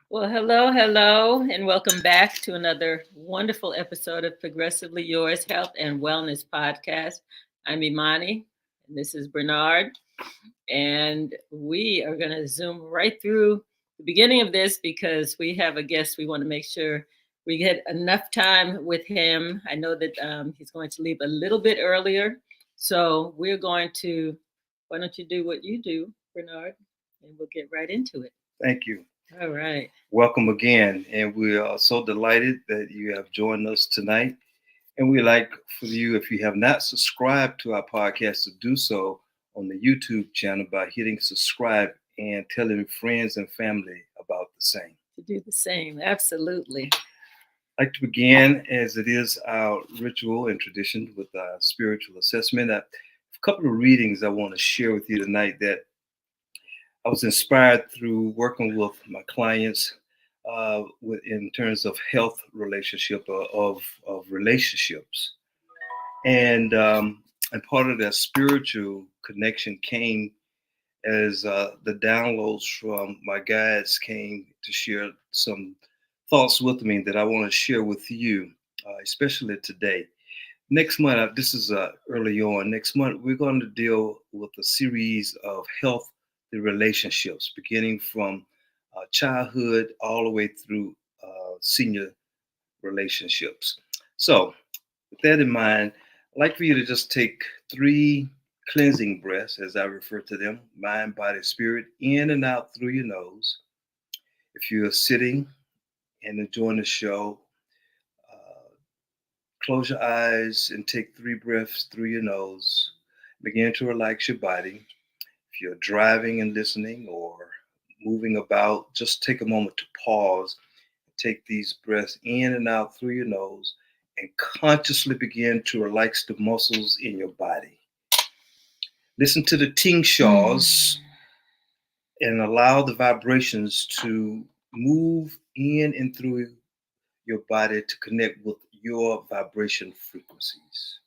Well, hello, hello, and welcome back to another wonderful episode of Progressively Yours Health and Wellness Podcast. I'm Imani, and this is Bernard, and we are going to zoom right through the beginning of this because we have a guest. We want to make sure we get enough time with him. I know that he's going to leave a little bit earlier, so we're going to. Why don't you do what you do, Bernard, and we'll get right into it. Thank you. All right. Welcome again. And we are so delighted that you have joined us tonight. And we like for you, if you have not subscribed to our podcast, to do so on the YouTube channel by hitting subscribe and telling friends and family about the same. To do the same, absolutely. I'd like to begin, as it is our ritual and tradition, with our spiritual assessment. I have a couple of readings I want to share with you tonight that I was inspired through working with my clients in terms of health relationship of relationships, and part of that spiritual connection came as the downloads from my guides came to share some thoughts with me that I want to share with you, especially today. Next month, this is early on. Next month, we're going to deal with a series of health the relationships, beginning from childhood all the way through senior relationships. So, with that in mind, I'd like for you to just take 3 cleansing breaths, as I refer to them: mind, body, spirit, in and out through your nose. If you're sitting and enjoying the show, uh, close your eyes and take 3 breaths through your nose. Begin to relax your body. If you're driving and listening or moving about, just take a moment to pause. Take these breaths in and out through your nose and consciously begin to relax the muscles in your body. Listen to the tingshaws and allow the vibrations to move in and through your body to connect with your vibration frequencies.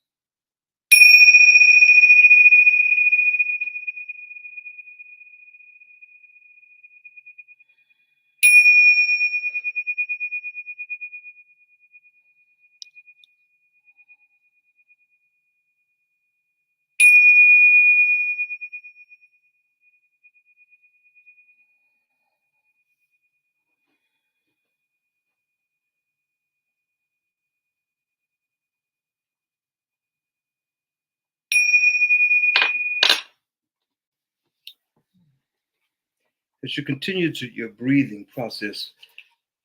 As you continue to your breathing process,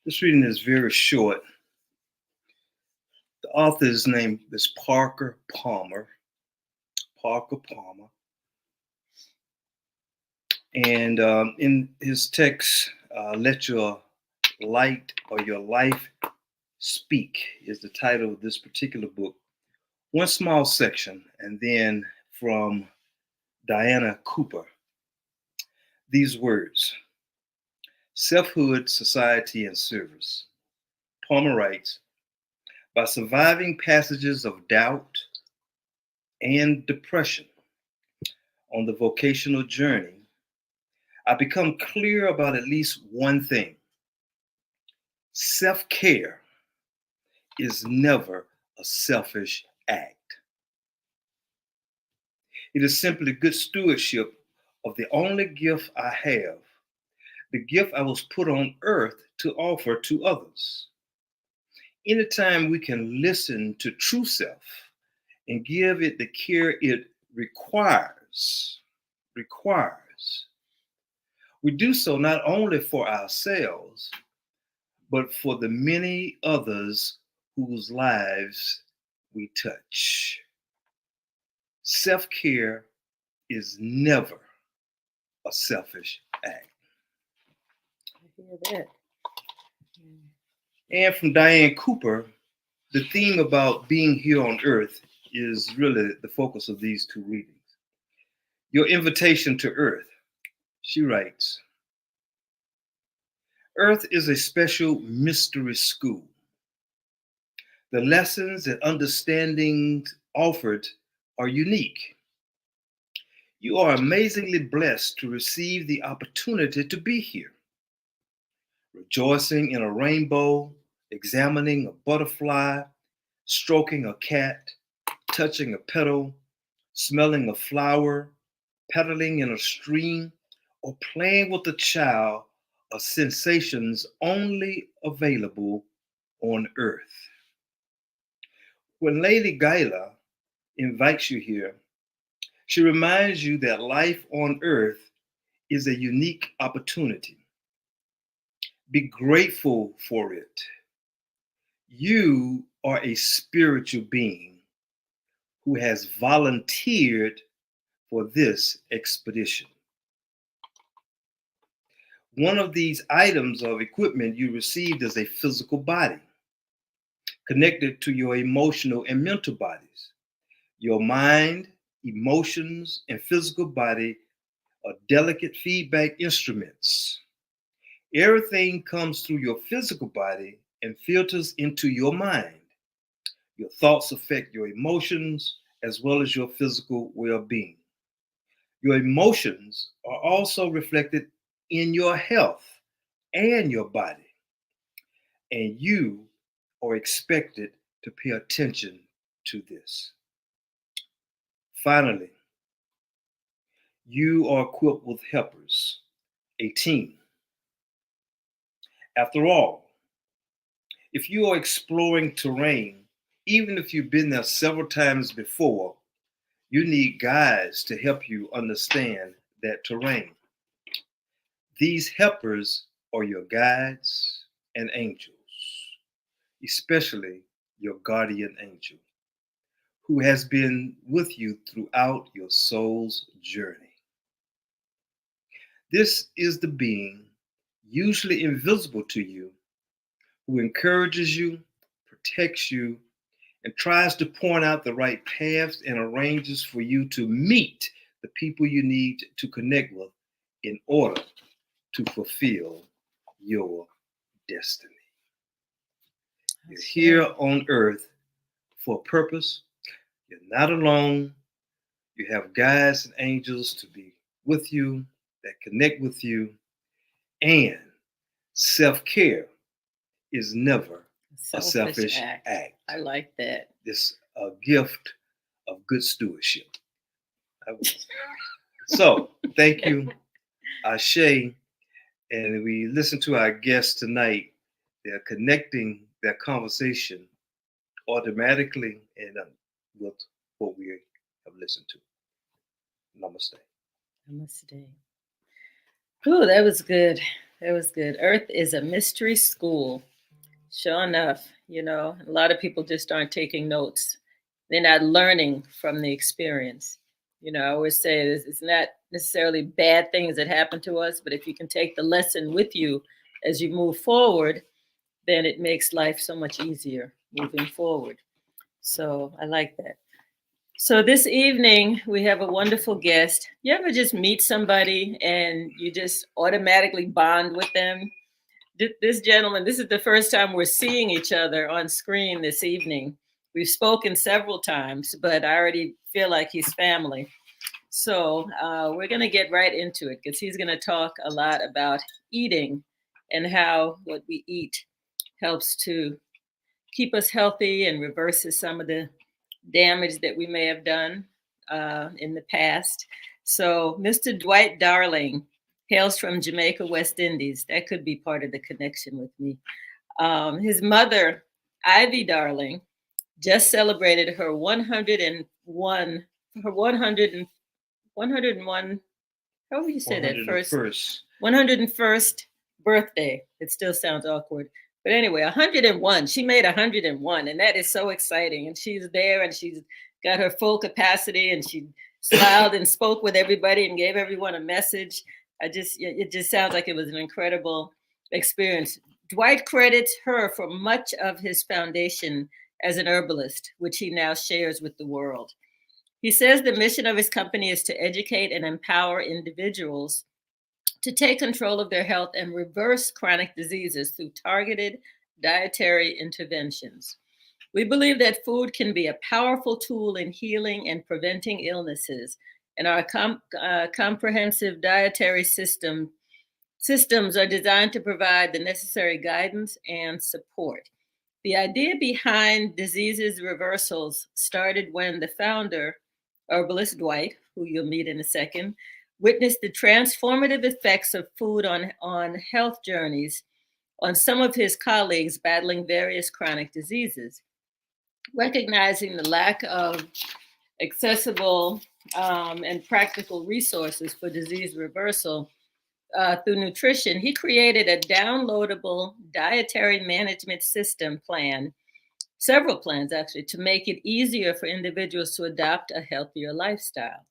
this reading is very short. The author's name is Parker Palmer. Parker Palmer. And in his text, Let Your Light or Your Life Speak is the title of this particular book. One small section, and then from Diana Cooper, these words: selfhood, society, and service. Palmer writes, by surviving passages of doubt and depression on the vocational journey, I become clear about at least one thing: self care is never a selfish act. It is simply good stewardship of the only gift I have, the gift I was put on earth to offer to others. Anytime we can listen to true self and give it the care it requires, we do so not only for ourselves, but for the many others whose lives we touch. Self care is never a selfish act. I hear that. And from Diane Cooper, the theme about being here on earth is really the focus of these 2 readings. Your invitation to earth, she writes, earth is a special mystery school. The lessons and understandings offered are unique. You are amazingly blessed to receive the opportunity to be here. rejoicing in a rainbow, examining a butterfly, stroking a cat, touching a petal, smelling a flower, paddling in a stream, or playing with a child are sensations only available on earth. When Lady Gaila invites you here, she reminds you that life on earth is a unique opportunity. Be grateful for it. You are a spiritual being who has volunteered for this expedition. One of these items of equipment you received is a physical body connected to your emotional and mental bodies. Your mind, emotions, and physical body are delicate feedback instruments. Everything comes through your physical body and filters into your mind. Your thoughts affect your emotions as well as your physical well being. Your emotions are also reflected in your health and your body, and you are expected to pay attention to this. Finally, you are equipped with helpers, a team. After all, if you are exploring terrain, even if you've been there several times before, you need guides to help you understand that terrain. These helpers are your guides and angels, especially your guardian angel, who has been with you throughout your soul's journey. This is the being, usually invisible to you, who encourages you, protects you, and tries to point out the right paths and arranges for you to meet the people you need to connect with in order to fulfill your destiny. You're here on earth for a purpose. You're not alone. You have guides and angels to be with you, that connect with you, and self-care is never a selfish act. I like that. It's a gift of good stewardship. So, thank you, Ashe. And we listen to our guests tonight. They're connecting their conversation automatically and with what we have listened to. Namaste. Namaste. Ooh, that was good. That was good. Earth is a mystery school. Sure enough, a lot of people just aren't taking notes. They're not learning from the experience. I always say it's not necessarily bad things that happen to us, but if you can take the lesson with you as you move forward, then it makes life so much easier moving forward. So I like that. So this evening, we have a wonderful guest. You ever just meet somebody and you just automatically bond with them? This gentleman, this is the first time we're seeing each other on screen this evening. We've spoken several times, but I already feel like he's family. So we're going to get right into it because he's going to talk a lot about eating and how what we eat helps to keep us healthy and reverses some of the damage that we may have done in the past. So Mr. Dwight Darling hails from Jamaica, West Indies. That could be part of the connection with me. His mother, Ivy Darling, just celebrated her 101, her 101, how would you say that? 101st birthday. It still sounds awkward. But anyway, 101. She made 101, and that is so exciting. And she's there, and she's got her full capacity, and she smiled and spoke with everybody and gave everyone a message. It just sounds like it was an incredible experience. Dwight credits her for much of his foundation as an herbalist, which he now shares with the world. He says the mission of his company is to educate and empower individuals to take control of their health and reverse chronic diseases through targeted dietary interventions. We believe that food can be a powerful tool in healing and preventing illnesses, and our comprehensive dietary system systems are designed to provide the necessary guidance and support. The idea behind diseases reversals started when the founder, Herbalist Dwight, who you'll meet in a second, witnessed the transformative effects of food on health journeys on some of his colleagues battling various chronic diseases. Recognizing the lack of accessible and practical resources for disease reversal through nutrition, he created a downloadable dietary management system plan, several plans actually, to make it easier for individuals to adopt a healthier lifestyle.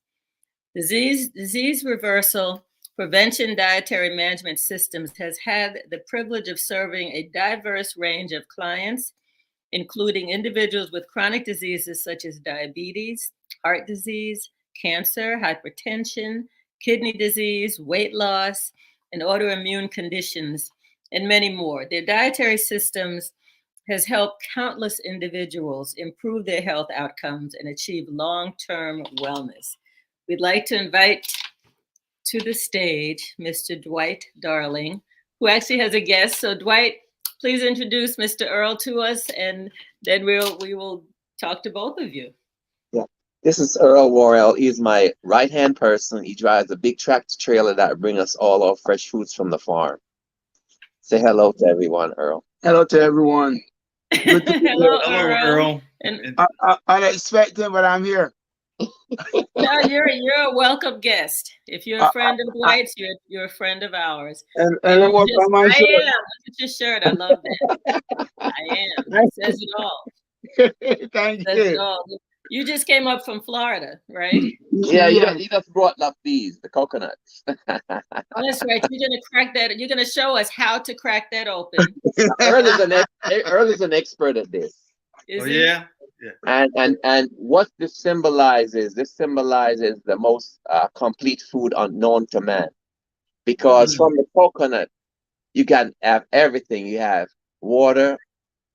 Disease reversal prevention dietary management systems has had the privilege of serving a diverse range of clients, including individuals with chronic diseases such as diabetes, heart disease, cancer, hypertension, kidney disease, weight loss, and autoimmune conditions, and many more. Their dietary systems has helped countless individuals improve their health outcomes and achieve long-term wellness. We'd like to invite to the stage Mr. Dwight Darling, who actually has a guest. So Dwight, please introduce Mr. Earl to us, and then we will talk to both of you. Yeah, this is Earl Worrell. He's my right-hand person. He drives a big tractor trailer that brings us all our fresh foods from the farm. Say hello to everyone, Earl. Hello to everyone. Good to be Hello, here. Earl. And Unexpected, but I'm here. No, you're a welcome guest. If you're a friend of Dwight's, you're a friend of ours. And And what just, am I I sure? am. Look at your shirt. I love that. I am. It says it all. Thank It says it you. all. You just came up from Florida, right? Yeah, he just brought up these, the coconuts. Oh, that's right. You're gonna crack that. You're gonna show us how to crack that open. Earl is an expert at this. Is oh he? yeah, And what this symbolizes the most complete food unknown to man. Because from the coconut, you can have everything. You have water,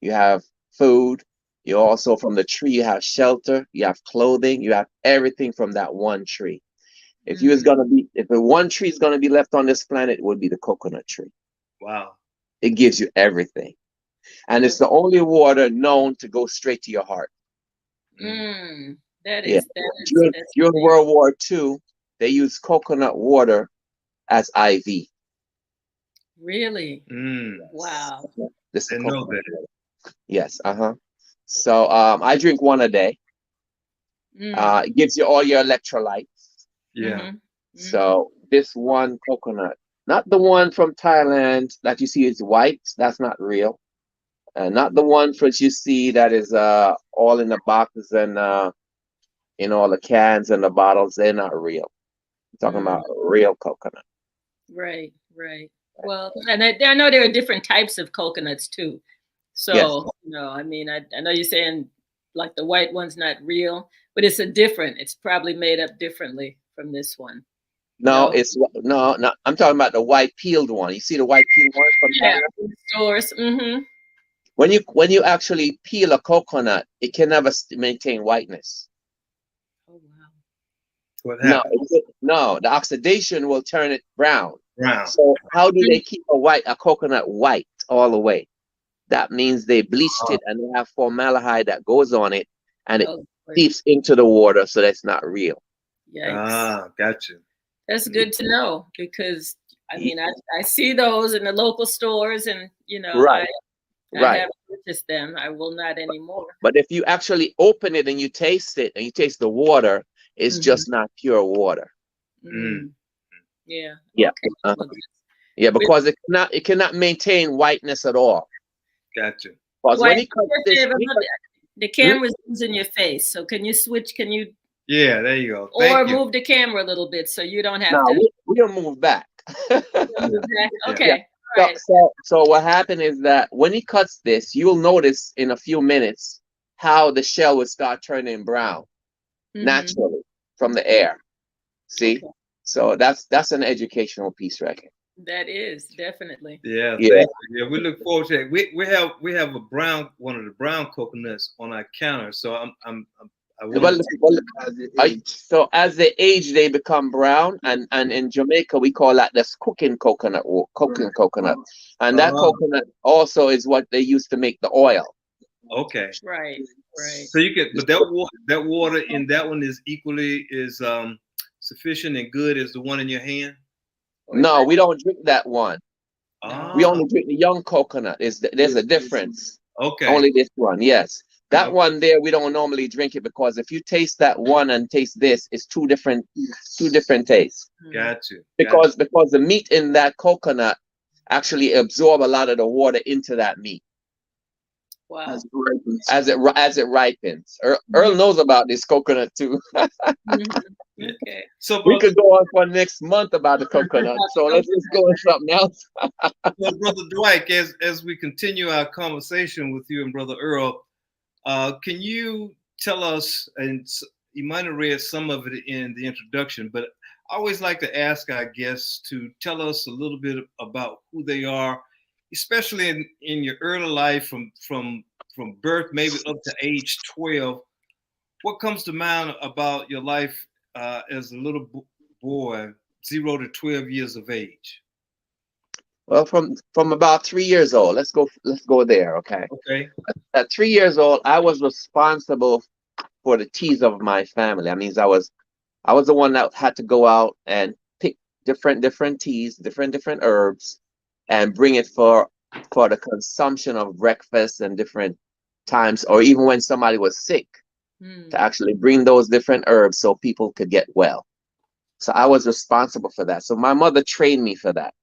you have food, you also from the tree, you have shelter, you have clothing, you have everything from that one tree. If the one tree is gonna be left on this planet, it would be the coconut tree. wow. It gives you everything. And it's the only water known to go straight to your heart. That Yeah. is During World War II, they used coconut water as IV. really Mm. wow. This is Didn't know coconut that. water. Yes, So I drink one a day. It gives you all your electrolytes. Yeah. So this one coconut, not the one from Thailand that you see is white, that's not real. Not the one that you see that is all in the boxes and in all the cans and the bottles, they're not real. I'm talking about real coconut. Right. Well, and I know there are different types of coconuts too. So, Yes. I mean, I know you're saying like the white one's not real, but it's probably made up differently from this one. No, no. I'm talking about the white peeled one. You see the white peeled one from Thailand? In the stores. When you actually peel a coconut, it can never maintain whiteness. Oh wow. What No, happened? no, the oxidation will turn it brown. Brown. So how do they keep a coconut white all the way? That means they bleached it and they have formaldehyde that goes on it and it seeps into the water, so that's not real. Yikes. Gotcha. That's good to know because I mean I see those in the local stores and Right. I have purchased them. I will not anymore. But if you actually open it and you taste it and you taste the water, it's just not pure water. Yeah. Yeah. Okay. Yeah, because it cannot maintain whiteness at all. Gotcha. Because when he cuts this, the camera's in your face, so can you switch? Can you? Yeah, there you go. Or move the camera a little bit so you don't have to. We'll move back. Okay. Yeah. So what happened is that when he cuts this, you'll notice in a few minutes how the shell will start turning brown naturally from the air. See? Okay. So that's an educational piece right here. That is definitely. Yeah. Yeah. We look forward to it. We have one of the brown coconuts on our counter. So I Well, wanted well, As it I, age. so as they age, they become brown, and in Jamaica we call that this cooking coconut, or cooking coconut, and that uh, coconut also is what they use to make the oil. okay. Right. Right. So you could, but that water in that one is equally is sufficient and good as the one in your hand. Or is No, that we don't drink that one. We Ah, only drink the young coconut. There's a difference. okay. Only this one, yes. That one there, we don't normally drink it because if you taste that one and taste this, it's two different tastes. Got you. Got Because the meat in that coconut actually absorb a lot of the water into that meat wow. As it ripens. as it ripens. Earl knows about this coconut too. Mhm. Okay. So, We brother, could go on for next month about the coconut. So let's just go on something else. well, brother Dwight, as we continue our conversation with you and brother Earl, can you tell us? And you might have read some of it in the introduction, but I always like to ask our guests to tell us a little bit about who they are, especially in your early life, from birth, maybe up to age 12. What comes to mind about your life as a little boy, 0 to 12 years of age? Well, from about 3 years old, let's go there, okay? Okay. At 3 years old, I was responsible for the teas of my family. I mean, I was the one that had to go out and pick different teas, different herbs, and bring it for the consumption of breakfast and different times, or even when somebody was sick, Hmm. to actually bring those different herbs so people could get well. So I was responsible for that. So my mother trained me for that.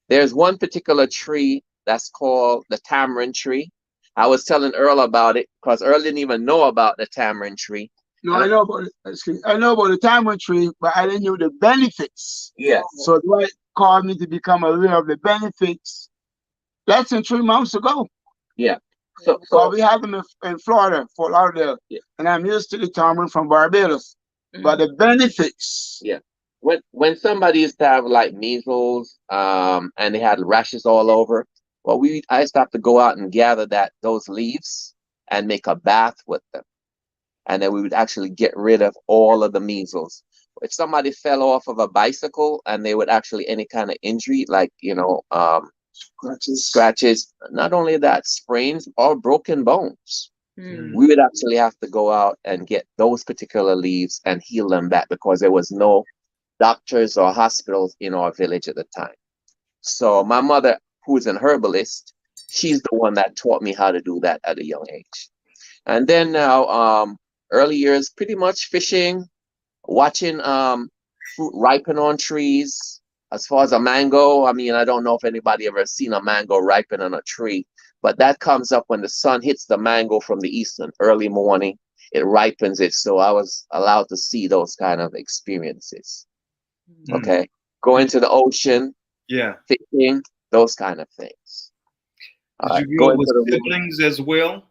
There's one particular tree that's called the tamarind tree. I was telling Earl about it because Earl didn't even know about the tamarind tree. No, I know about it. Excuse me. I know about the tamarind tree, but I didn't know the benefits. Yes. So Dwight called me to become aware of the benefits less than 3 months ago. Yeah. So Well, we have them in Florida, Fort Lauderdale, yeah. and I'm used to the tamarind from Barbados. But the benefits, Yeah. When somebody used to have like measles, and they had rashes all over, well, I used to have to go out and gather those leaves and make a bath with them, and then we would actually get rid of all of the measles. If somebody fell off of a bicycle and they would actually any kind of injury, like scratches, not only that, sprains or broken bones, Hmm. we would actually have to go out and get those particular leaves and heal them back because there was no doctors or hospitals in our village at the time. So my mother, who's an herbalist, she's the one that taught me how to do that at a young age. And then now, early years, pretty much fishing, watching fruit ripen on trees. As far as a mango, I mean, I don't know if anybody ever seen a mango ripen on a tree, but that comes up when the sun hits the mango from the eastern early morning. It ripens it. So I was allowed to see those kind of experiences. Okay. Going to the ocean, Yeah. fishing, those kind of things. All Did right. you grow up Going with to the river. siblings as well?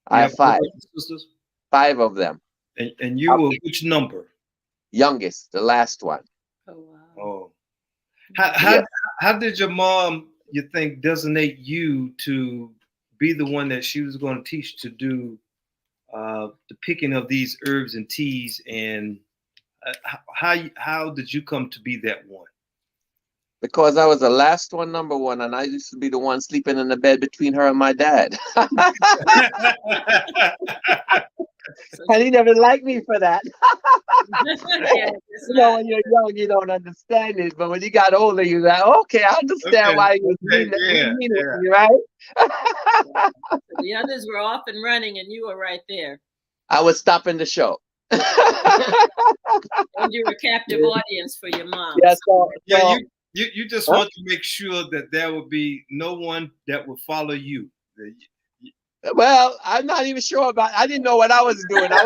I You have have five, brothers and sisters? 5 of them. And you were which number? Youngest, the last one. Oh wow. Oh. How, Yeah. how, how did your mom, you think, designate you to be the one that she was going to teach to do the picking of these herbs and teas? And how did you come to be that one? Because I was the last one, number one, and I used to be the one sleeping in the bed between her and my dad. And he never liked me for that. Yeah, it's You know, not. when you're young, you don't understand it. But when you got older, you're like, okay, I understand Okay, why he was okay, mean yeah. with me, right? The others were off and running, and you were right there. I was stopping the show. And you were a captive audience for your mom. Yeah, Yeah, you just Huh? want to make sure that there would be no one that would follow you. Well, I'm not even sure about. I didn't know what I was doing. I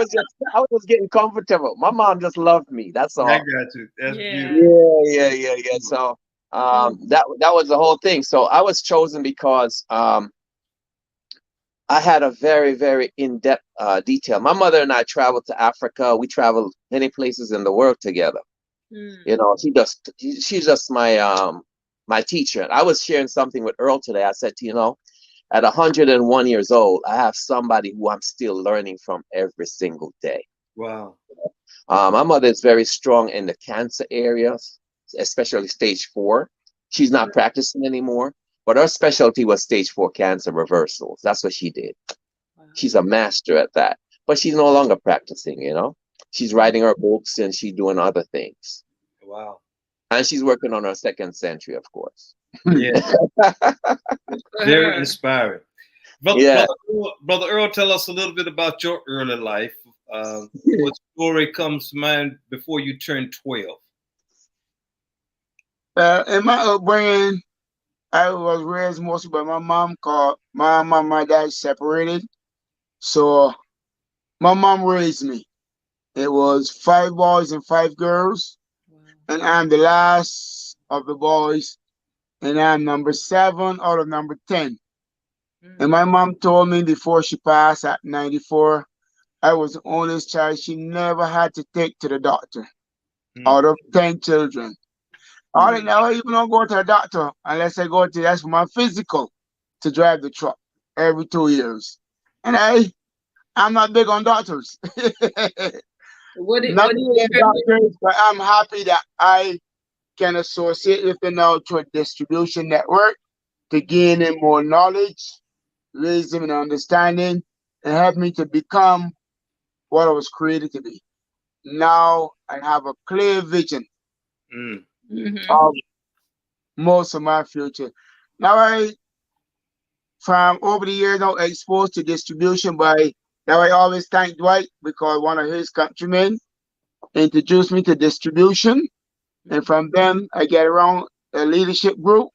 was getting comfortable. My mom just loved me. That's I all. got you. That's Yeah. beautiful. Yeah. So that was the whole thing. So I was chosen because I had a very, very in-depth detail. My mother and I traveled to Africa. We traveled many places in the world together. You know, she's just my teacher. I was sharing something with Earl today. I said, at 101 years old, I have somebody who I'm still learning from every single day. Wow. My mother is very strong in the cancer areas, especially stage 4. She's not practicing anymore, but her specialty was stage 4 cancer reversals. That's what she did. Wow. She's a master at that, but she's no longer practicing, you know. She's writing her books and she's doing other things. Wow. And she's working on her second century, of course. Yeah. For Very her. inspiring. Yeah. Brother Earl, tell us a little bit about your early life. What story comes to mind before you turned 12? In my upbringing, I was raised mostly by my mom, cause my mom and my dad separated. So my mom raised me. It was 5 boys and 5 girls, Wow. and I'm the last of the boys, and I'm number 7 out of number 10. And my mom told me before she passed at 94, I was the oldest child she never had to take to the doctor out of 10 children. I never even don't go to the doctor unless I go to that's for my physical to drive the truck every 2 years. And I'm not big on doctors. What do Not you big attribute? doctors, but I'm happy that I can associate with them now to a distribution network to gain in more knowledge, wisdom, and understanding, and help me to become what I was created to be. Now I have a clear vision of most of my future. Now from over the years, now exposed to distribution by, now I always thank Dwight because one of his countrymen introduced me to distribution. And from them, I get around a leadership group,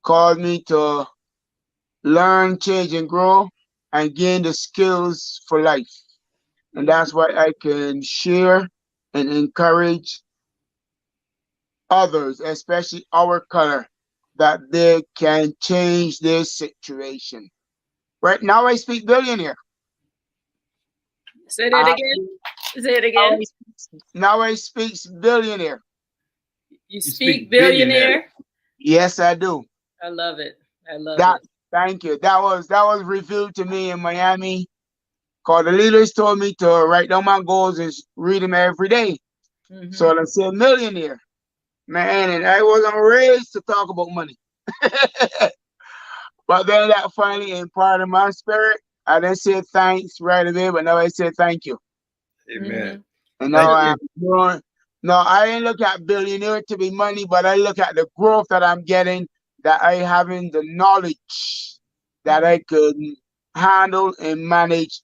called me to learn, change, and grow and gain the skills for life. And that's why I can share and encourage others, especially our color, that they can change their situation. Right now, I speak billionaire. Say that again. Say it again. Now I speak billionaire. You speak billionaire? Yes, I do. I love it. I love That. it. Thank you. That was revealed to me in Miami. Cause the leaders told me to write down my goals and read them every day. So let's say millionaire, man. And I wasn't raised to talk about money. But then that finally imparted my spirit. I didn't say thanks right away, but now I say thank you. Amen. And now I'm growing. No, I didn't look at billionaire to be money, but I look at the growth that I'm getting, that I having the knowledge that I could handle and manage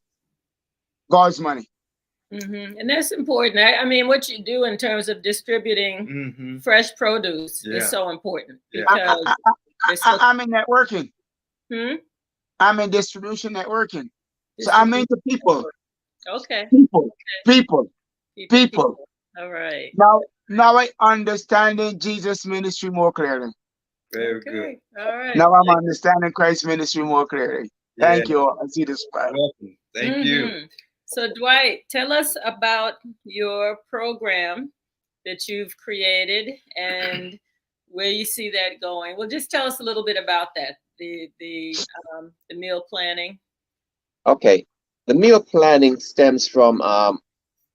God's money. And that's important. I mean, what you do in terms of distributing fresh produce is so important because I'm in networking. I'm in distribution networking. So I'm into people. Okay. People. All right. Now I understanding Jesus' ministry more clearly. Very good. All right. Now I'm understanding Christ's ministry more clearly. Thank you. I see the smile. Welcome. Thank you. So Dwight, tell us about your program that you've created and where you see that going. Well, just tell us a little bit about that, the meal planning. Okay. The meal planning stems from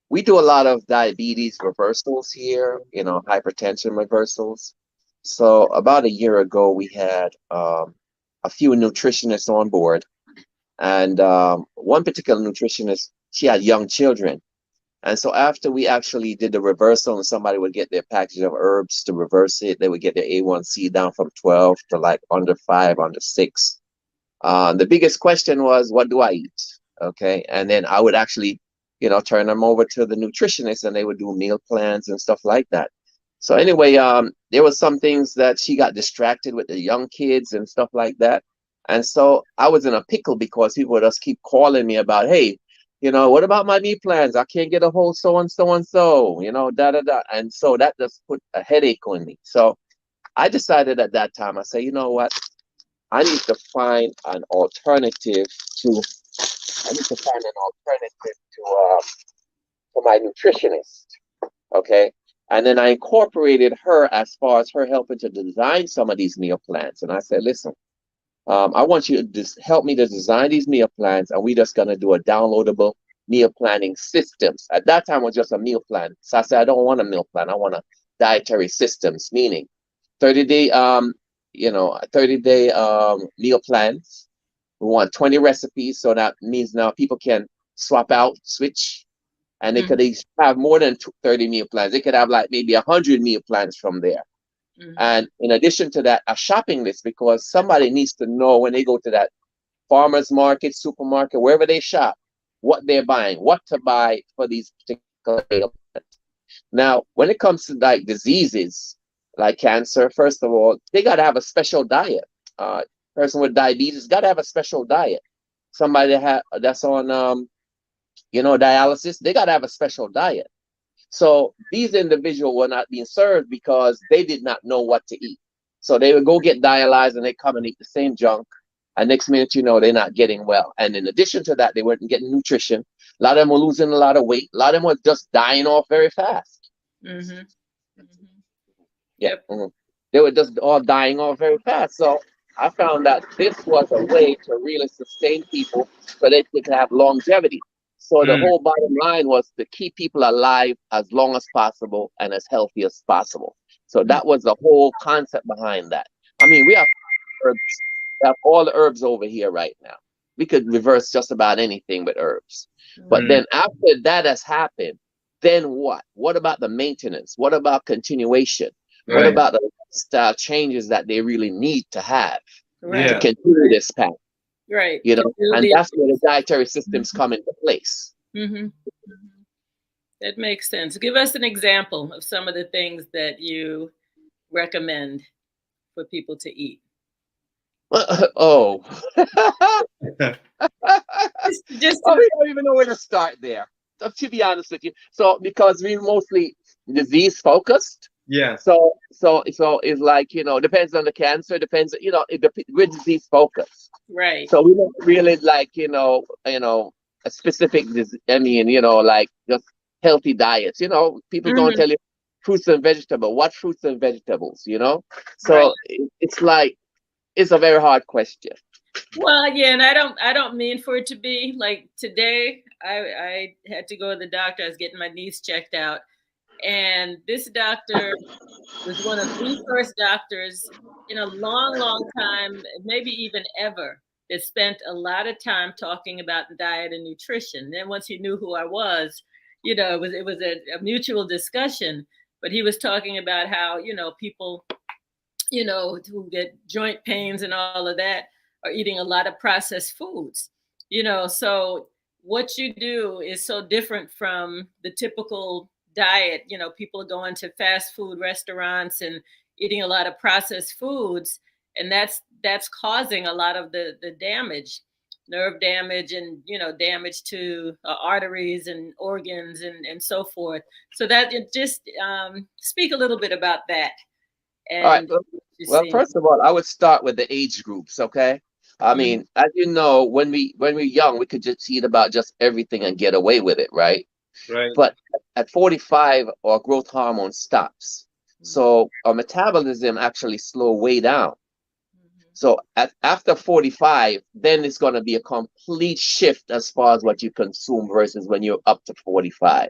we do a lot of diabetes reversals here, you know, hypertension reversals. So about a year ago, we had a few nutritionists on board, and one particular nutritionist, she had young children. And so after we actually did the reversal and somebody would get their package of herbs to reverse it, they would get their A1C down from 12 to like under 5, under 6. The biggest question was, what do I eat? Okay. And then I would actually, you know, turn them over to the nutritionist and they would do meal plans and stuff like that. So anyway, there was some things that she got distracted with the young kids and stuff like that. And so I was in a pickle because people would just keep calling me about, hey, you know, what about my meal plans? I can't get a whole so and so and so, you know, da da da. And so that just put a headache on me. So I decided at that time, I say, you know what? I need to find an alternative to my nutritionist. Okay. And then I incorporated her as far as her helping to design some of these meal plans. And I said, listen, I want you to just help me to design these meal plans, and we're just going to do a downloadable meal planning systems. At that time, it was just a meal plan. So I said, I don't want a meal plan. I want a dietary systems, meaning 30-day, 30-day meal plans. We want 20 recipes. So that means now people can swap out, switch, and they could each have more than 30 meal plans. They could have like maybe 100 meal plans from there. And in addition to that, a shopping list, because somebody needs to know when they go to that farmer's market, supermarket, wherever they shop, what they're buying, what to buy for these particular ailments. Now, when it comes to like diseases like cancer, first of all, they got to have a special diet. Person with diabetes got to have a special diet. Somebody that's on dialysis, they got to have a special diet. So these individuals were not being served because they did not know what to eat. So they would go get dialyzed and they come and eat the same junk. And next minute, they're not getting well. And in addition to that, they weren't getting nutrition. A lot of them were losing a lot of weight. A lot of them were just dying off very fast. Yep. They were just all dying off very fast. So I found that this was a way to really sustain people so they could have longevity. So the whole bottom line was to keep people alive as long as possible and as healthy as possible. So that was the whole concept behind that. I mean, we have herbs. We have all the herbs over here right now. We could reverse just about anything with herbs. But then after that has happened, then what? What about the maintenance? What about continuation? What about the lifestyle changes that they really need to have to continue this path? Right. And that's where the dietary systems come into place. That makes sense. Give us an example of some of the things that you recommend for people to eat. Oh. just I don't even know where to start there, to be honest with you. So because we're mostly disease focused. Yeah. So it's like, depends on the cancer, depends, we're disease focused. Right. So we don't really like, a specific, like just healthy diets. People don't tell you fruits and vegetables. What fruits and vegetables, So it's like, it's a very hard question. Well, yeah, and I don't mean for it to be like today. I had to go to the doctor. I was getting my niece checked out. And this doctor was one of the first doctors in a long, long time, maybe even ever, that spent a lot of time talking about diet and nutrition. Then once he knew who I was, it was a mutual discussion. But he was talking about how, people, who get joint pains and all of that are eating a lot of processed foods. So what you do is so different from the typical diet. People are going to fast food restaurants and eating a lot of processed foods, and that's causing a lot of the damage, nerve damage, and damage to arteries and organs and so forth. So that just speak a little bit about that. And all right. Well, first of all, I would start with the age groups. Okay. I mean, as you know, when we're young, we could just eat about just everything and get away with it, right? Right. But at 45, our growth hormone stops. So our metabolism actually slow way down. So after 45, then it's going to be a complete shift as far as what you consume versus when you're up to 45.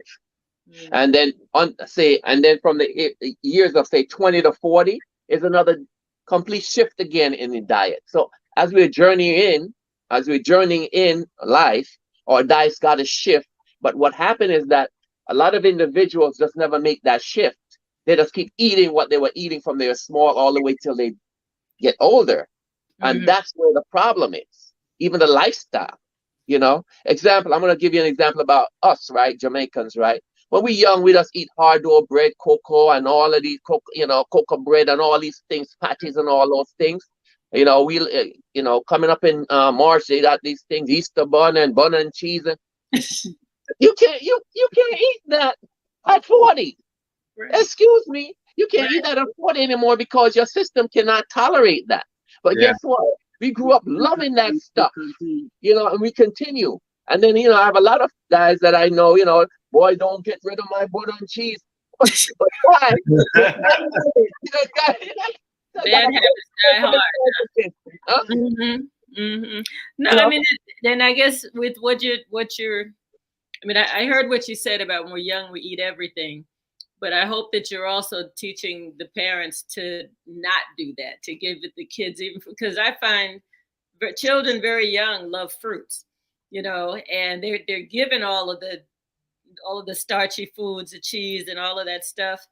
And then from the years of say 20 to 40 is another complete shift again in the diet. So as we're journeying in life, our diet's got to shift. But what happened is that a lot of individuals just never make that shift. They just keep eating what they were eating from they were small all the way till they get older. And that's where the problem is. Even the lifestyle, Example, I'm going to give you an example about us, right? Jamaicans, right? When we're young, we just eat hard dough bread, cocoa, and all of these, cocoa bread and all these things, patties and all those things. Coming up in March, they got these things, Easter bun and cheese. And you can't eat that at 40. Right. Excuse me. You can't eat that at 40 anymore because your system cannot tolerate that. But guess what? We grew up loving that stuff, and we continue. And then, I have a lot of guys that I know, boy, don't get rid of my butter and cheese. But why? Bad habits die hard. Huh? No, I mean, then I guess with what you're I mean, I heard what you said about when we're young, we eat everything. But I hope that you're also teaching the parents to not do that, to give it the kids, even because I find children very young love fruits, you know, and they're given all of the starchy foods, the cheese and all of that stuff.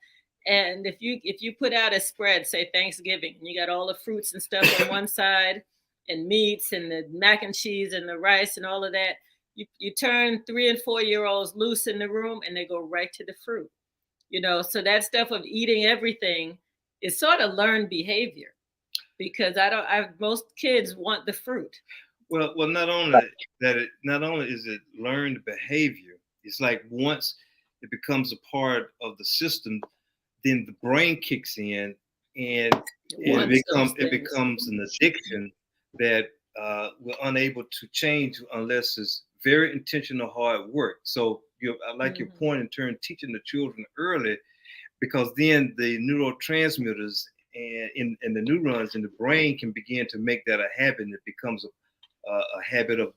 And if you put out a spread, say Thanksgiving, and you got all the fruits and stuff on one side and meats and the mac and cheese and the rice and all of that, you turn 3 and 4 year olds loose in the room and they go right to the fruit. You know, so that stuff of eating everything is sort of learned behavior, because most kids want the fruit. Well, not only not only is it learned behavior, it's like once it becomes a part of the system, then the brain kicks in, and it becomes an addiction that we're unable to change unless it's very intentional hard work. So I like your point in turn, teaching the children early, because then the neurotransmitters and in the neurons in the brain can begin to make that a habit, and it becomes a habit of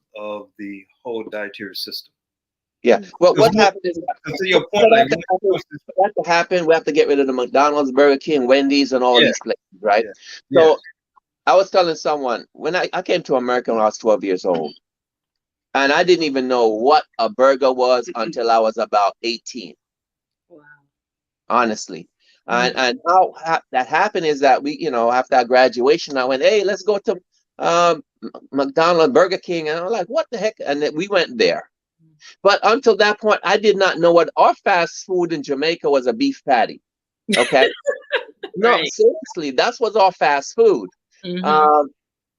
the whole dietary system. Yeah. Well, what happens is to your point, that to happen, we have to get rid of the McDonald's, Burger King, Wendy's, and all these places, right? Yeah. So I was telling someone when I came to America when I was 12 years old, and I didn't even know what a burger was until I was about 18. Wow. Honestly. And how that happened is that we, you know, after our graduation, I went, hey, let's go to McDonald's, Burger King. And I'm like, what the heck? And then we went there. But until that point, I did not know what our fast food in Jamaica was, a beef patty. Okay. No, Right. seriously, that's what's our fast food.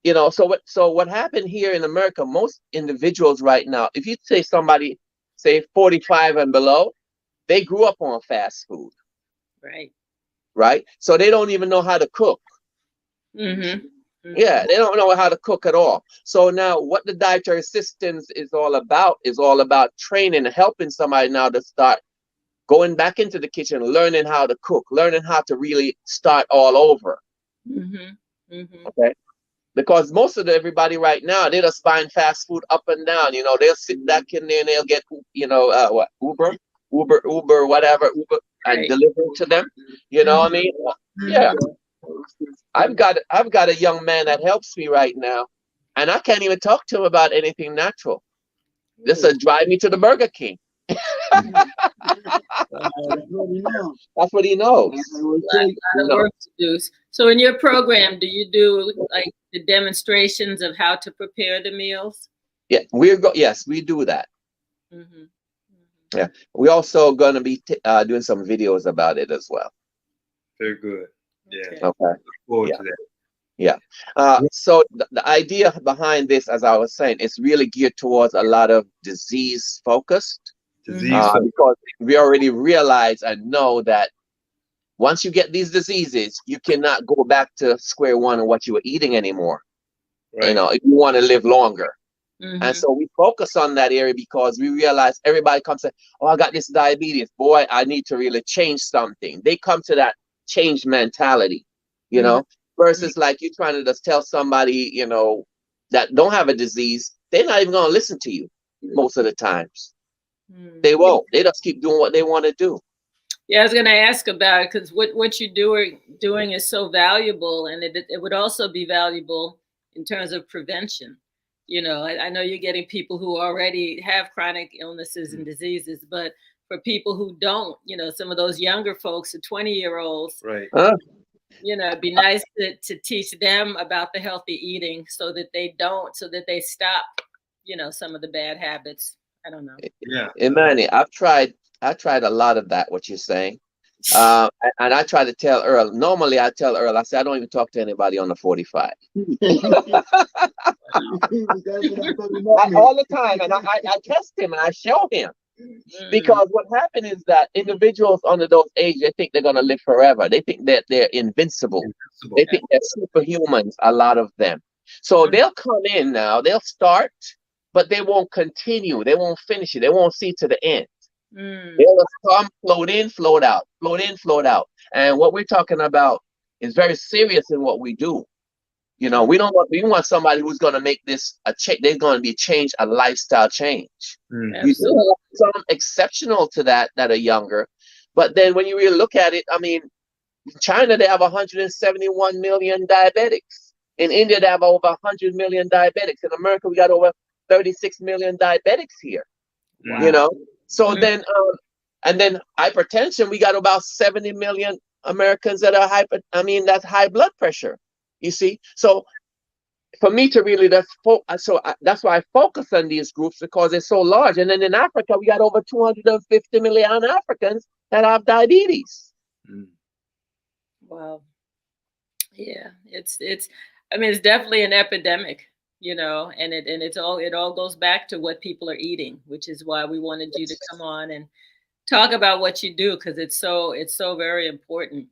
You know, so what happened here in America, most individuals right now, if you say somebody, say 45 and below, they grew up on fast food. Right. Right. So they don't even know how to cook. Yeah, they don't know how to cook at all. So now what the dietary systems is all about training and helping somebody now to start going back into the kitchen, learning how to cook, learning how to really start all over. Okay. Because most of everybody right now, they just buying fast food up and down. You know, they'll sit back in there and they'll get, you know, Uber, whatever, and deliver it to them. You know what I mean? Yeah. I've got a young man that helps me right now, and I can't even talk to him about anything natural. This will drive me to the Burger King. That's what he knows. A lot of work to do. So in your program, do you do like the demonstrations of how to prepare the meals? Yeah, yes, we do that. Yeah, we're also going to be doing some videos about it as well. Very good. Yeah. Okay. Look forward to that. Yeah. So the idea behind this, as I was saying, is really geared towards a lot of disease focused. Because we already realize and know that once you get these diseases, you cannot go back to square one of what you were eating anymore. Right. You know, if you want to live longer. And so we focus on that area because we realize everybody comes and, oh, I got this diabetes. Boy, I need to really change something. They come to that change mentality, you know, versus like you trying to just tell somebody, you know, that don't have a disease, they're not even going to listen to you most of the times. They won't. They just keep doing what they want to do. Yeah, I was going to ask about it because what you're doing is so valuable, and it would also be valuable in terms of prevention. You know, I know you're getting people who already have chronic illnesses and diseases, but for people who don't, you know, some of those younger folks, the 20-year-olds, right? You know, it'd be nice to teach them about the healthy eating so that they stop, you know, some of the bad habits. I don't know. Yeah, IMANI, I've tried a lot of that, what you're saying. And I try to tell Earl, normally I tell Earl, I say, I don't even talk to anybody on the 45. All the time. And I test him and I show him. Because what happened is that individuals under those ages, they think they're going to live forever. They think that they're invincible. They think they're superhumans, a lot of them. So they'll come in now, they'll start, but they won't continue. They won't finish it. They won't see to the end. They'll just come, float in, float out, float in, float out. And what we're talking about is very serious in what we do. You know, we want somebody who's going to make this a change. They're going to be a lifestyle change. You do have some exceptional to that are younger, but then when you really look at it, I mean, in China they have 171 million diabetics. In India they have over 100 million diabetics. In America we got over 36 million diabetics here. Wow. You know, so then and then hypertension, we got about 70 million Americans that are that's high blood pressure. You see, so for me to really that's why I focus on these groups, because they're so large. And then in Africa, we got over 250 million Africans that have diabetes. Wow. Yeah, it's I mean, it's definitely an epidemic, you know, and it all goes back to what people are eating, which is why we wanted you to come on and talk about what you do, because it's so very important.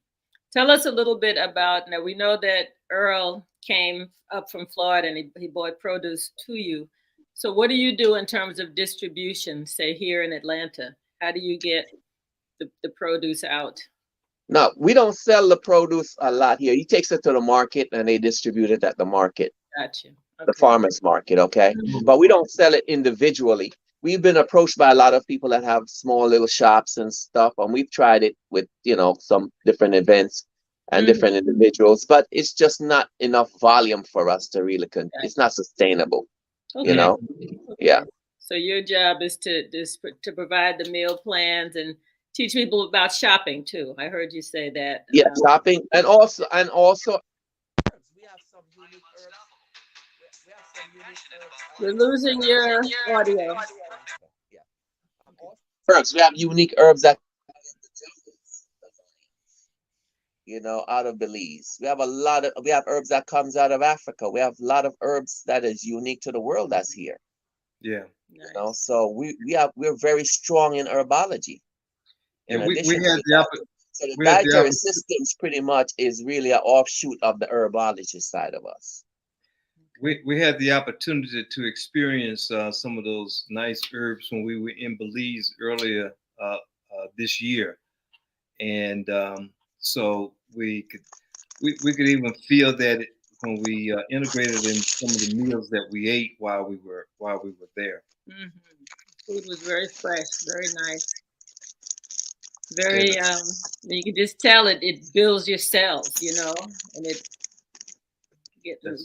Tell us a little bit about, now we know that Earl came up from Florida and he bought produce to you. So what do you do in terms of distribution, say here in Atlanta? How do you get the produce out? No, we don't sell the produce a lot here. He takes it to the market and they distribute it at the market. Gotcha. Okay. The farmer's market, okay? But we don't sell it individually. We've been approached by a lot of people that have small little shops and stuff, and we've tried it with, you know, some different events and different individuals, but it's just not enough volume for us to really, it's not sustainable, you know? Yeah. So your job is to provide the meal plans and teach people about shopping too. I heard you say that. Yeah, shopping, and also we have some unique herbs. You're losing your audio. Yeah. Herbs. We have unique herbs that, you know, out of Belize. We have herbs that comes out of Africa. We have a lot of herbs that is unique to the world that's here. Yeah. You know, so we're very strong in herbology. And we had the so the dietary systems pretty much is really an offshoot of the herbology side of us. We had the opportunity to experience some of those nice herbs when we were in Belize earlier this year, and so we could even feel that when we integrated in some of the meals that we ate while we were there. Food was very fresh, very nice, very. You can just tell it builds your cells, you know, and it.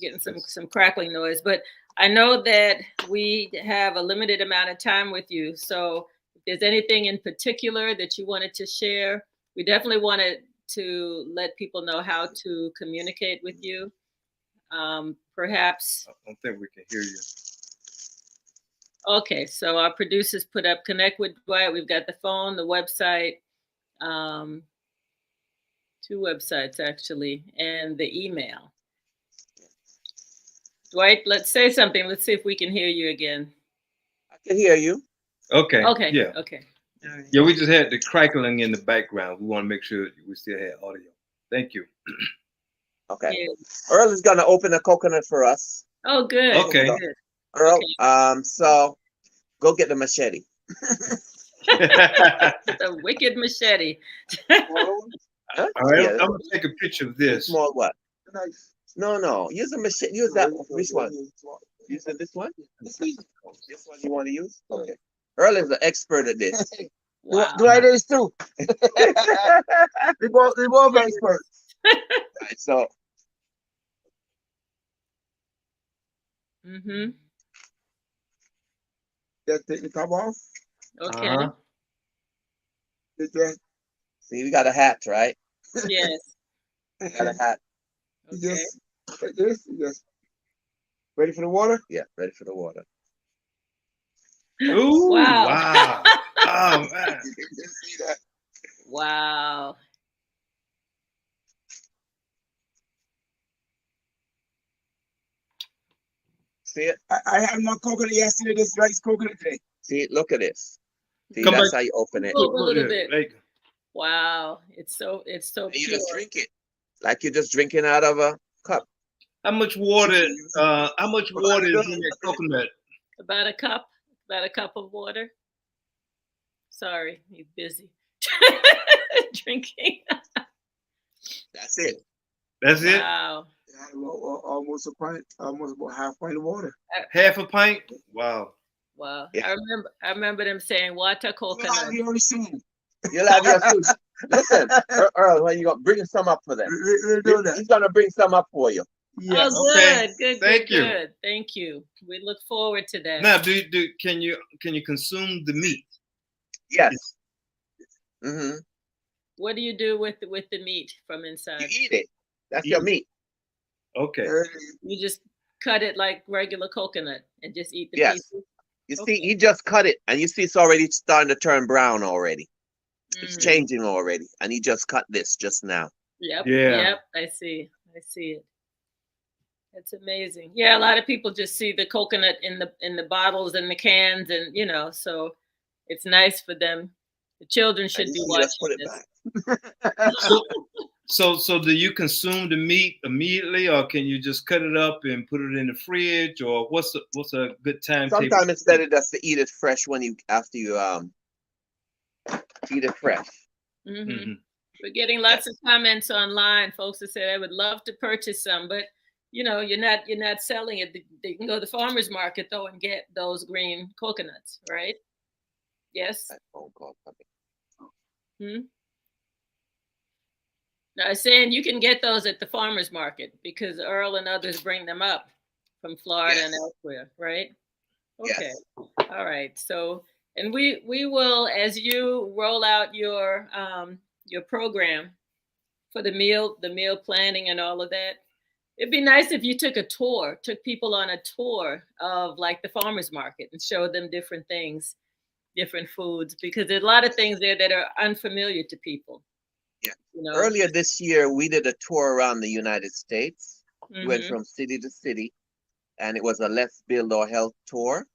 Getting some crackling noise, but I know that we have a limited amount of time with you. So if there's anything in particular that you wanted to share, we definitely wanted to let people know how to communicate with you. Perhaps. I don't think we can hear you. Okay, so our producers put up Connect with Dwight. We've got the phone, the website, 2 websites actually, and the email. Dwight, let's say something. Let's see if we can hear you again. I can hear you. Okay. Yeah. Okay. All right. Yeah, we just had the crackling in the background. We want to make sure we still had audio. Thank you. Okay. Yeah. Earl is going to open a coconut for us. Oh, good. Okay. Good. Earl, so go get the machete. The wicked machete. All right, I'm going to take a picture of this. Small what? Nice. No. Use a machete. Use that. Which one? Use this one? This one you want to use? Okay. Earl is the expert at this. Wow. Dwight is too. They both experts. Right, so. Just take the top off. Okay. See, we got a hat, right? Yes. We got a hat. Okay. Just like this. Just ready for the water? Yeah, ready for the water. Ooh, wow. Oh, man. You can see that. Wow. See it? I had my coconut yesterday. This rice coconut today. See, look at this. See, Come that's back. how you open it. A little bit. Like, wow. It's so and pure. you just drink it. Like you're just drinking out of a cup. how much water is in that coconut? About a cup of water. Sorry, he's busy. Drinking. That's it. That's it? Wow. Almost a pint, almost about half pint of water. Half a pint? Wow. Wow. Yeah. I remember them saying water coconut. You'll soon. You'll have your food. Listen, Earl, when you go, bring some up for them. We'll do that. He's gonna bring some up for you. Yes. Oh, Okay. good. Thank you. Good. Thank you. We look forward to that. Now, can you consume the meat? Yes. Mm-hmm. What do you do with the meat from You inside? eat it. That's Eat your it. meat. Okay. You just cut it like regular coconut and just eat the Yes. pieces. You Okay. see, he just cut it, and you see it's already starting to turn brown already. It's Mhm. changing already, and he just cut this just now. Yep. Yeah. Yep. I see it. That's amazing. Yeah, a lot of people just see the coconut in the bottles and the cans, and so it's nice for them. The children should And be you watching just put it this. back. So do you consume the meat immediately, or can you just cut it up and put it in the fridge, or what's a good timetable? Sometimes it's better just to eat it fresh after you eat it fresh. Mm-hmm. Mm-hmm. We're getting lots of comments online. Folks that say they would love to purchase some, but you're not selling it. They can go to the farmer's market though and get those green coconuts, right? Yes. That phone call coming. Now, I was saying you can get those at the farmer's market because Earl and others bring them up from Florida and elsewhere, right? Okay. Yes. All right. So, and we will, as you roll out your program for the meal planning and all of that, it'd be nice if you took people on a tour of like the farmer's market and showed them different things, different foods, because there's a lot of things there that are unfamiliar to people. Yeah. Earlier this year, we did a tour around the United States. Mm-hmm. We went from city to city, and it was a Let's Build Our Health tour.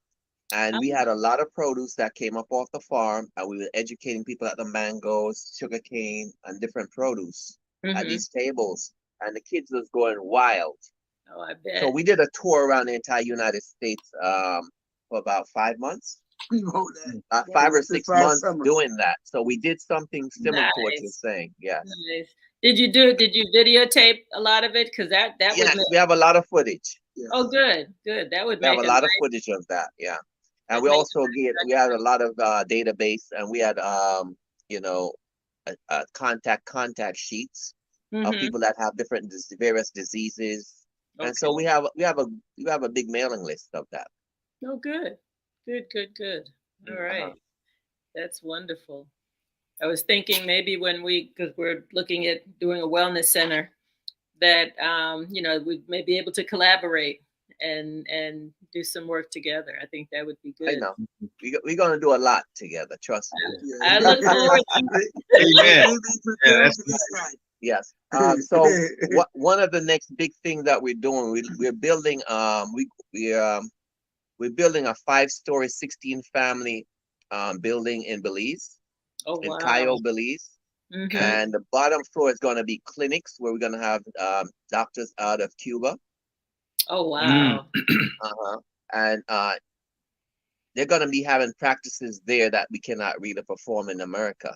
And we had a lot of produce that came up off the farm, and we were educating people at the mangoes, sugarcane, and different produce at these tables. And the kids was going wild. Oh, I bet. So we did a tour around the entire United States for about 5 months. 5 or 6 months doing that. So we did something similar to what you're saying. Yeah. Nice. Did you videotape a lot of it? Because that would we have a lot of footage. Oh, good. That would make a lot of footage of that. Yeah. And we also we had a lot of database, and we had contact sheets of people that have different various diseases. Okay. And so we have a big mailing list of that. Oh, good. All right. That's wonderful. I was thinking maybe because we're looking at doing a wellness center, that we may be able to collaborate and do some work together. I think that would be good. I know. We're going to do a lot together. Trust me. I look forward to it. Yes. So one of the next big things that we're doing, we're building we're building a 5-story 16-family building in Belize. Oh, wow. In Cayo, Belize. Mm-hmm. And the bottom floor is going to be clinics where we're going to have doctors out of Cuba. Oh, wow. And they're going to be having practices there that we cannot really perform in America.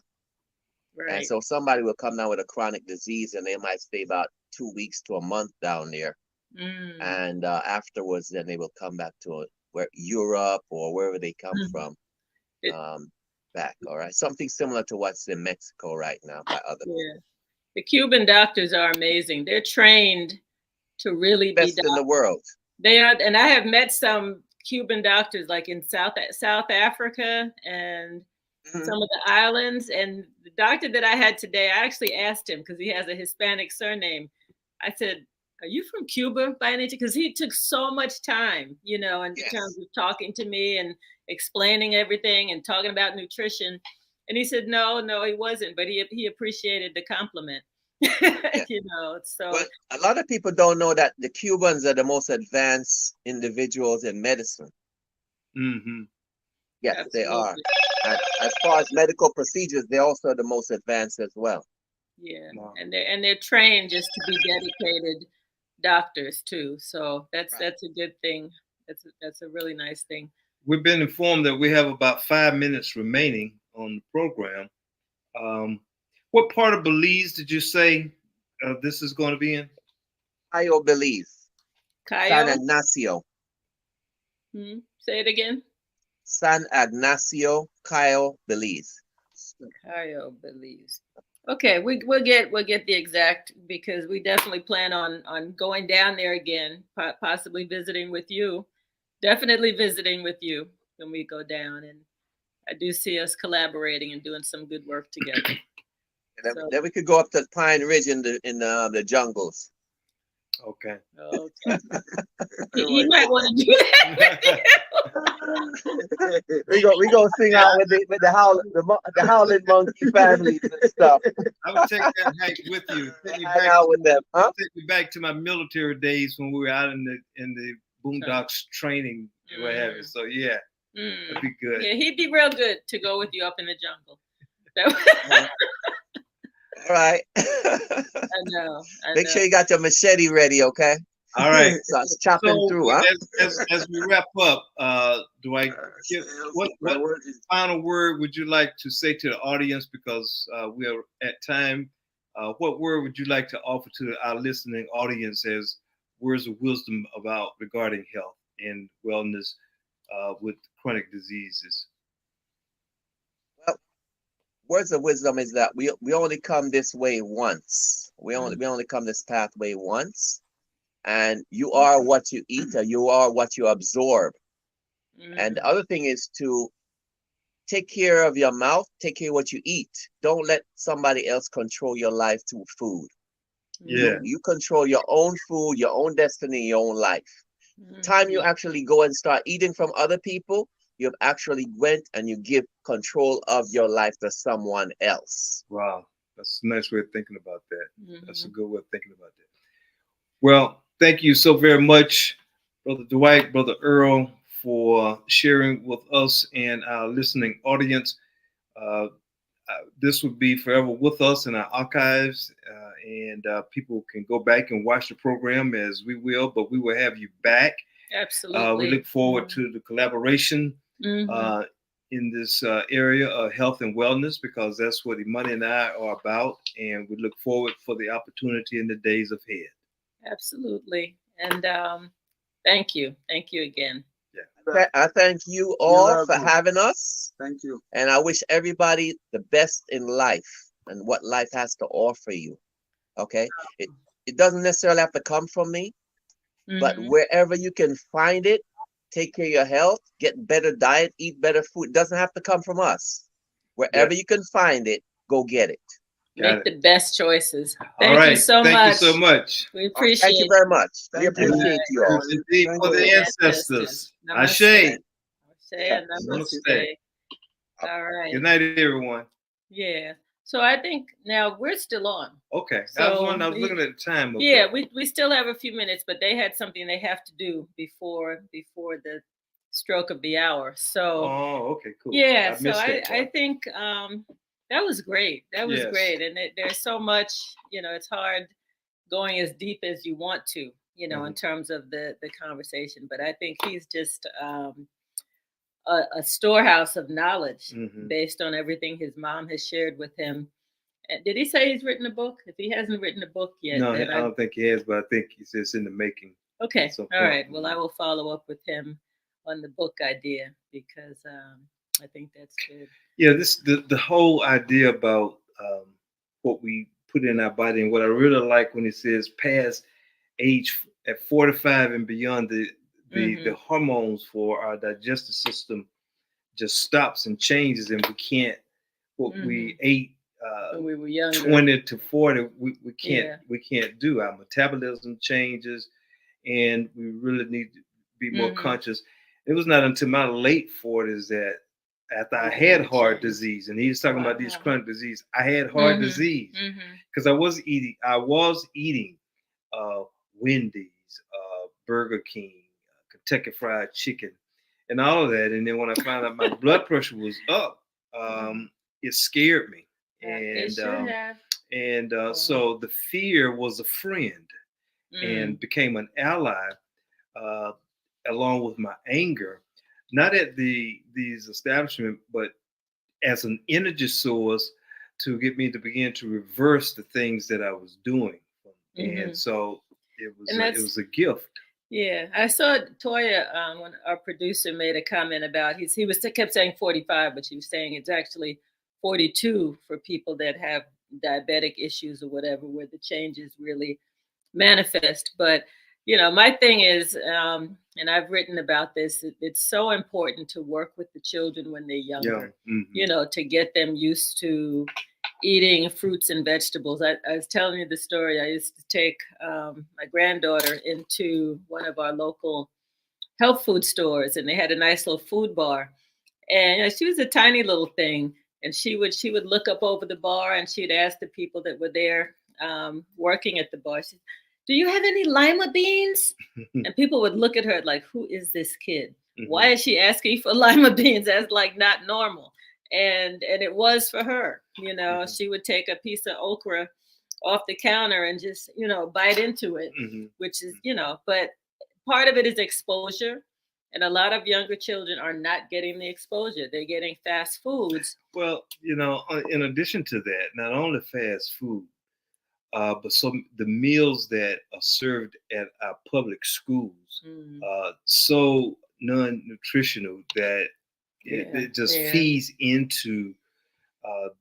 Right. And so somebody will come down with a chronic disease, and they might stay about 2 weeks to a month down there. And afterwards, then they will come back to Europe or wherever they come from. Back, all right. Something similar to what's in Mexico right now by other people. The Cuban doctors are amazing. They're trained to really be best in the world. They are, and I have met some Cuban doctors like in South Africa and some of the islands. And the doctor that I had today, I actually asked him because he has a Hispanic surname. I said, "Are you from Cuba by any chance?" Because he took so much time, in terms of talking to me and explaining everything and talking about nutrition. And he said, no, he wasn't, but he appreciated the compliment. So well, a lot of people don't know that the Cubans are the most advanced individuals in medicine. Mm-hmm. Yes, absolutely. They are. And as far as medical procedures, they're also the most advanced as well. Yeah. Wow. And they're trained just to be dedicated doctors too. So that's a good thing. That's a really nice thing. We've been informed that we have about 5 minutes remaining on the program. What part of Belize did you say this is going to be in? Cayo, Belize. San Cayo. Ignacio. Say it again. San Ignacio, Cayo, Belize. Cayo, Belize. Okay, we'll get the exact, because we definitely plan on going down there again, possibly visiting with you. Definitely visiting with you when we go down, and I do see us collaborating and doing some good work together. Then we could go up to Pine Ridge in the jungles. Okay. Okay. You might want to do that. we go sing out with the howling monkey families and stuff. I would take that hike with you. Take me back to my military days when we were out in the boondocks training and what have you. So yeah, that'd be good. Yeah, he'd be real good to go with you up in the jungle. All right. I know. Make sure you got your machete ready, okay? All right. So it's chopping through, huh? As we wrap up, Dwight, what final word would you like to say to the audience, because we are at time? What word would you like to offer to our listening audience as words of wisdom regarding health and wellness with chronic diseases? Well, words of wisdom is that we only come this way once. We only come this pathway once. And you are what you eat, or you are what you absorb. And the other thing is to take care of your mouth, take care of what you eat. Don't let somebody else control your life through food. Yeah. You control your own food, your own destiny, your own life. Time you actually go and start eating from other people, you've actually went and you give control of your life to someone else. Wow. That's a nice way of thinking about that. That's a good way of thinking about that. Well, thank you so very much, Brother Dwight, Brother Earl, for sharing with us and our listening audience. This would be forever with us in our archives, and people can go back and watch the program as we will, but we will have you back. Absolutely. We look forward to the collaboration in this area of health and wellness, because that's what IMANI and I are about, and we look forward for the opportunity in the days ahead. Absolutely. And thank you again. Yeah. I thank you all for having us. Thank you. And I wish everybody the best in life and what life has to offer you. Okay? It doesn't necessarily have to come from me, but wherever you can find it, take care of your health, get better diet, eat better food. It doesn't have to come from us. Wherever you can find it, go get it. Make the best choices. Thank you so much. Thank you so much. We appreciate it. Thank you very much. We appreciate you all. Indeed, for the ancestors. Ashe. Namaste. All right. Good night, everyone. Yeah. So I think now we're still on. Okay. So I was looking at the time. Yeah, we still have a few minutes, but they had something they have to do before the stroke of the hour. So okay, cool. Yeah, so I think that was great. That was great. And there's so much, it's hard going as deep as you want to, in terms of the conversation. But I think he's just a storehouse of knowledge based on everything his mom has shared with him. Did he say he's written a book? If he hasn't written a book yet. No, I don't think he has, but I think he's just in the making. Okay. All right. Well, I will follow up with him on the book idea, because I think that's good. Yeah, the whole idea about what we put in our body, and what I really like when it says past age at 45 and beyond, the hormones for our digestive system just stops and changes, and we can't we ate when we were younger, 20 to 40, we can't do. Our metabolism changes, and we really need to be more conscious. It was not until my late 40s that after I had heart disease, and he was talking about these chronic disease, I had heart disease because I was eating Wendy's, Burger King, Kentucky Fried Chicken, and all of that. And then when I found out my blood pressure was up, it scared me. So the fear was a friend and became an ally, along with my anger, not at these establishments, but as an energy source to get me to begin to reverse the things that I was doing. And so it was a gift. Yeah, I saw Toya when our producer made a comment about kept saying 45, but she was saying it's actually 42 for people that have diabetic issues or whatever, where the changes really manifest. But my thing is, and I've written about this. It's so important to work with the children when they're younger. Mm-hmm. To get them used to eating fruits and vegetables. I was telling you the story. I used to take my granddaughter into one of our local health food stores, and they had a nice little food bar. And she was a tiny little thing, and she would look up over the bar, and she'd ask the people that were there working at the bar, "Do you have any lima beans?" And people would look at her like, "Who is this kid? Mm-hmm. Why is she asking for lima beans? That's like not normal." And it was for her. Mm-hmm. She would take a piece of okra off the counter and just bite into it, mm-hmm. which is but part of it is exposure. And a lot of younger children are not getting the exposure. They're getting fast foods. Well, in addition to that, not only fast food, but the meals that are served at our public schools, so non-nutritional that it just feeds into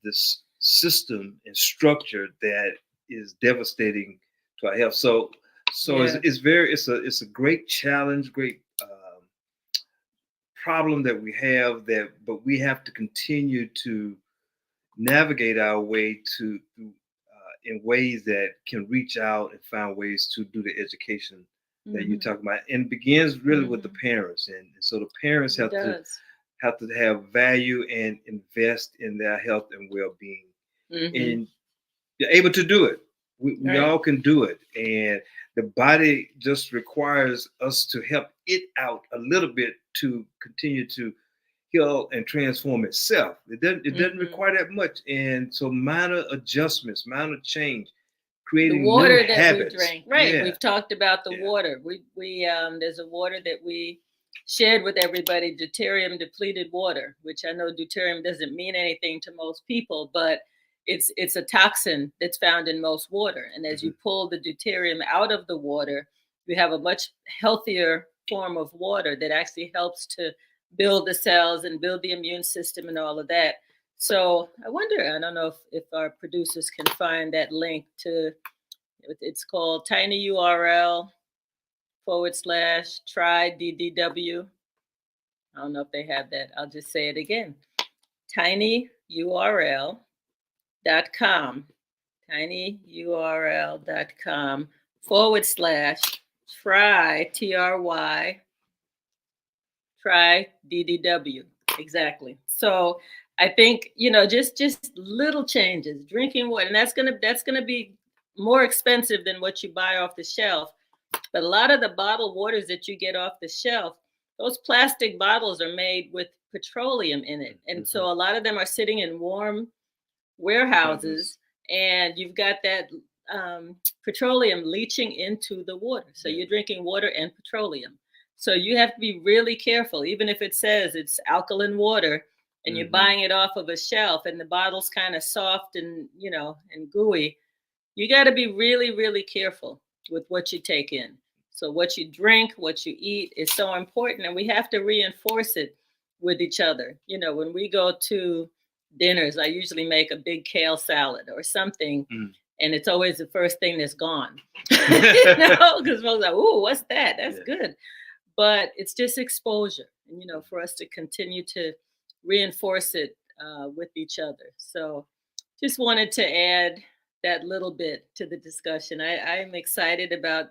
this system and structure that is devastating to our health. So it's a great challenge, great problem that we have, but we have to continue to navigate our way to in ways that can reach out and find ways to do the education that you talk about, and it begins really with the parents, and so the parents have to have value and invest in their health and well-being, and they're able to do it. We all can do it, and the body just requires us to help it out a little bit to continue to heal and transform itself. It doesn't require that much, and so minor adjustments, minor change, creating the water new that habits. We drink. Right, we've talked about the water. We there's a water that we shared with everybody, deuterium depleted water, which I know deuterium doesn't mean anything to most people, but it's a toxin that's found in most water. And as you pull the deuterium out of the water, you have a much healthier form of water that actually helps to build the cells and build the immune system and all of that. So I wonder, I don't know if our producers can find that link to, it's called tinyurl/try DDW. I don't know if they have that. I'll just say it again. tinyurl.com, tinyurl.com/try, try DDW. Exactly. So I think, just little changes, drinking water, and that's gonna be more expensive than what you buy off the shelf. But a lot of the bottled waters that you get off the shelf, those plastic bottles are made with petroleum in it. And so a lot of them are sitting in warm warehouses, and you've got that petroleum leaching into the water. So you're drinking water and petroleum. So you have to be really careful, even if it says it's alkaline water and you're buying it off of a shelf and the bottle's kind of soft and, and gooey. You got to be really, really careful with what you take in. So what you drink, what you eat is so important, and we have to reinforce it with each other. When we go to dinners, I usually make a big kale salad or something, and it's always the first thing that's gone. Because folks are like, "Ooh, what's that? That's good." But it's just exposure, and for us to continue to reinforce it with each other. So just wanted to add that little bit to the discussion. I'm excited about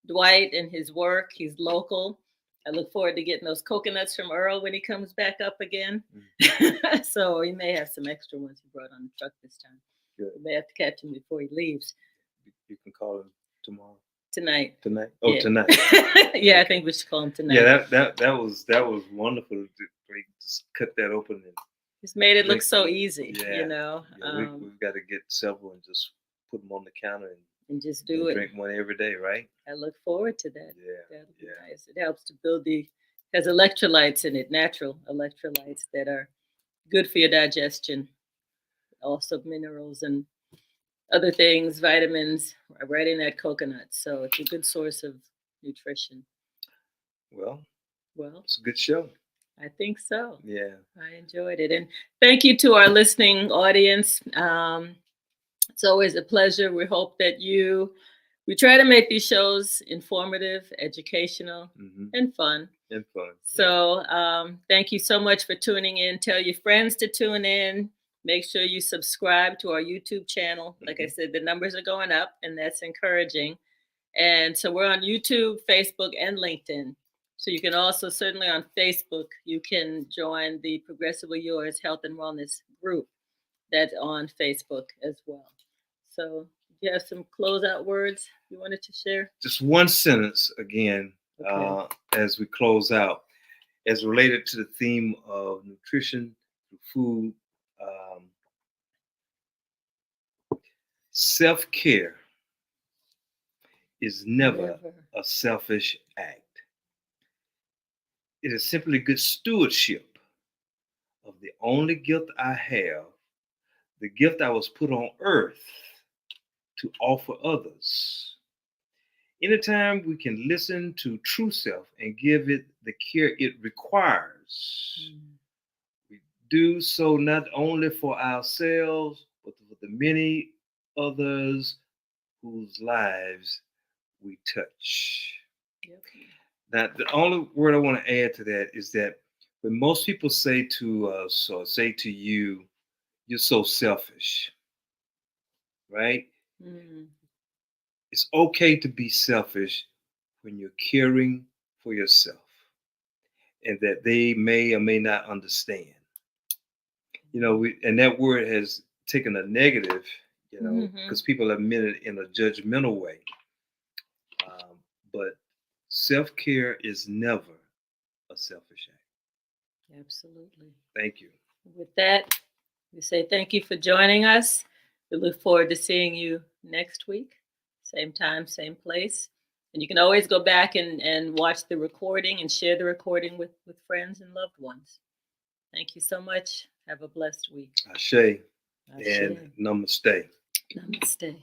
Dwight and his work. He's local. I look forward to getting those coconuts from Earl when he comes back up again. So he may have some extra ones he brought on the truck this time. Good. We may have to catch him before he leaves. You can call him tomorrow. Tonight. Oh, tonight. Yeah, I think we should call him tonight. Yeah, that was wonderful to just cut that open and just made it look so easy. We've got to get several and just put them on the counter and just do it. Drink one every day, right? I look forward to that. Yeah, that'll be nice. It helps to build has electrolytes in it, natural electrolytes that are good for your digestion. Also minerals and other things, vitamins, right in that coconut. So it's a good source of nutrition. Well, Well, it's a good show. I think so. Yeah. I enjoyed it. And thank you to our listening audience. It's always a pleasure. We hope that we try to make these shows informative, educational, and fun. And fun. So thank you so much for tuning in. Tell your friends to tune in. Make sure you subscribe to our YouTube channel. Like I said, the numbers are going up, and that's encouraging. And so we're on YouTube, Facebook, and LinkedIn. So you can also, certainly on Facebook, you can join the Progressively Yours Health and Wellness group that's on Facebook as well. So do you have some closeout words you wanted to share? Just one sentence again, as we close out, as related to the theme of nutrition, food, self-care is never a selfish act. It is simply good stewardship of the only gift I have, the gift I was put on earth to offer others. Anytime we can listen to true self and give it the care it requires, we do so not only for ourselves, but for the many others whose lives we touch. Yep. Now, the only word I want to add to that is that when most people say to us or say to you, you're so selfish, right? It's okay to be selfish when you're caring for yourself and that they may or may not understand. You know, and that word has taken a negative, you know, because people have meant it in a judgmental way. But self-care is never a selfish act. Absolutely. Thank you. With that, we say thank you for joining us. We look forward to seeing you next week. Same time, same place. And you can always go back and watch the recording and share the recording with friends and loved ones. Thank you so much. Have a blessed week. Ashe. And namaste. Namaste.